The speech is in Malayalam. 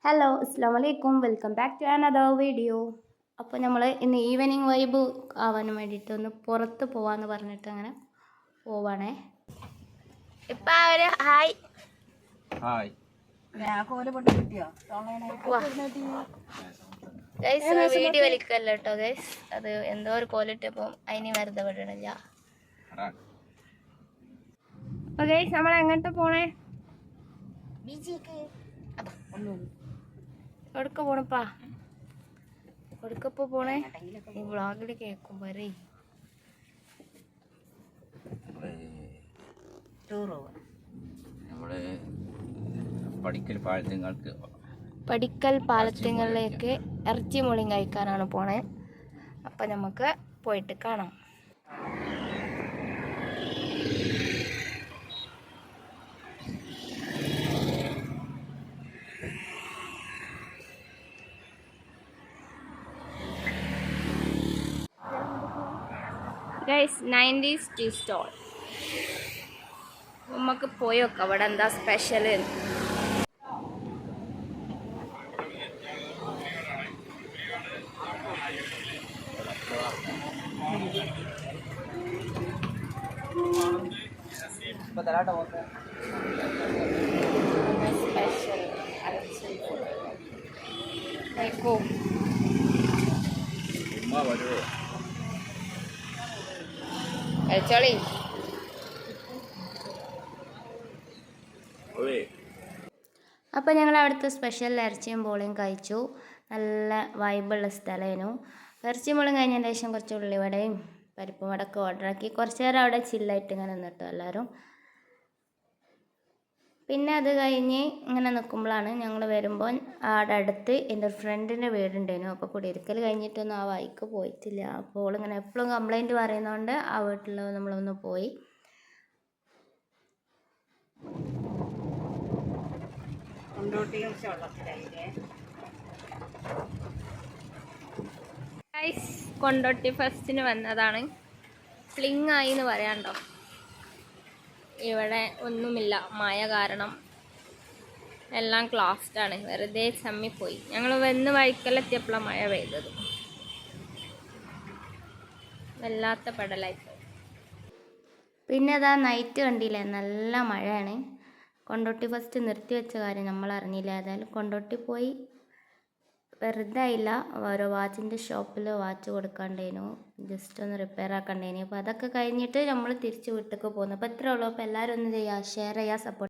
ഹലോ അസ്സാം വലൈക്കും welcome back to another video. അപ്പോൾ നമ്മൾ ഇന്ന് ഈവനിങ് വൈബ് ആവാൻ വേണ്ടിയിട്ട് ഒന്ന് പുറത്ത് പോവാന്ന് പറഞ്ഞിട്ട് അങ്ങനെ പോവാണേ. ഇപ്പം ഒരു ഹായ് ഗൈസ്, വീഡിയോ വലിക്കല്ലോ കേട്ടോ ഗൈസ്. അത് എന്തോ ഒരു കോലിട്ടപ്പം അതിന് വെറുതെ വിടണില്ല. അപ്പോൾ ഗൈസ് നമ്മൾ എങ്ങോട്ട് പോണേ? എവിടക്ക പോണപ്പാ? എവിടക്കപ്പോ പോണേ? ഈ വ്ളോഗിൽ കേൾക്കും വരെ പടിക്കൽ പാലത്തിങ്ങളിലേക്ക് ഇറച്ചി മുളിയും കഴിക്കാനാണ് പോണേ. അപ്പം നമുക്ക് പോയിട്ട് കാണാം. ഗൈസ്, 90s ടീ സ്റ്റോൾ നമുക്ക് പോയി നോക്കാം അവിടെ എന്താ സ്പെഷ്യൽ. കഴിച്ചോളി. അപ്പോൾ ഞങ്ങൾ അവിടുത്തെ സ്പെഷ്യൽ ഇറച്ചിയും പോളിയും കഴിച്ചു. നല്ല വൈബുള്ള സ്ഥലമായിരുന്നു. ഇറച്ചി പോളിയും കഴിഞ്ഞതിന് ശേഷം കുറച്ച് ഉള്ളിവടയും പരിപ്പും വടയൊക്കെ ഓർഡറാക്കി കുറച്ച് നേരം അവിടെ ചില്ലായിട്ട് ഇങ്ങനെ നിന്നിട്ടു എല്ലാവരും. പിന്നെ അത് കഴിഞ്ഞ് ഇങ്ങനെ നിൽക്കുമ്പോഴാണ് ഞങ്ങൾ വരുമ്പോൾ അവിടെ അടുത്ത് എൻ്റെ ഒരു ഫ്രണ്ടിൻ്റെ വീടുണ്ടായിരുന്നു. അപ്പോൾ കുടിയിരിക്കൽ കഴിഞ്ഞിട്ടൊന്നും ആ വഴിക്ക് പോയിട്ടില്ല. അപ്പോൾ ഇങ്ങനെ എപ്പോഴും കംപ്ലൈൻറ്റ് പറയുന്നതുകൊണ്ട് ആ വീട്ടിൽ നമ്മളൊന്ന് പോയി. കൊണ്ടോട്ടി ഫെസ്റ്റിന് വന്നതാണ്. ഫ്ലിങ് ആയി എന്ന് പറയാണ്ടോ. ഇവിടെ ഒന്നുമില്ല, മഴ കാരണം എല്ലാം ക്ലാസ്ഡാണ്. വെറുതെ ചമ്മിപ്പോയി. ഞങ്ങൾ വന്ന് വഴിക്കലെത്തിയപ്പോഴാണ് മഴ പെയ്തത്. വല്ലാത്ത പെടലായിപ്പോയി. പിന്നെ അതാ നൈറ്റ് കണ്ടില്ലേ, നല്ല മഴയാണ്. കൊണ്ടോട്ടി ഫസ്റ്റ് നിർത്തി വെച്ച കാര്യം നമ്മൾ അറിഞ്ഞില്ല. ഏതായാലും കൊണ്ടോട്ടി പോയി. വെറുതെ ആയില്ല, ഓരോ വാച്ചിൻ്റെ ഷോപ്പിൽ വാച്ച് കൊടുക്കാണ്ടേനു, ജസ്റ്റ് ഒന്ന് റിപ്പയർ ആക്കണ്ടേനു. അപ്പോൾ അതൊക്കെ കഴിഞ്ഞിട്ട് നമ്മൾ തിരിച്ച് വീട്ടിലേക്ക് പോകുന്നു. അപ്പോൾ ഇത്രേ ഉള്ളൂ. അപ്പോൾ എല്ലാവരും ഒന്ന് ചെയ്യുക, ഷെയർ ചെയ്യുക, സപ്പോർട്ട്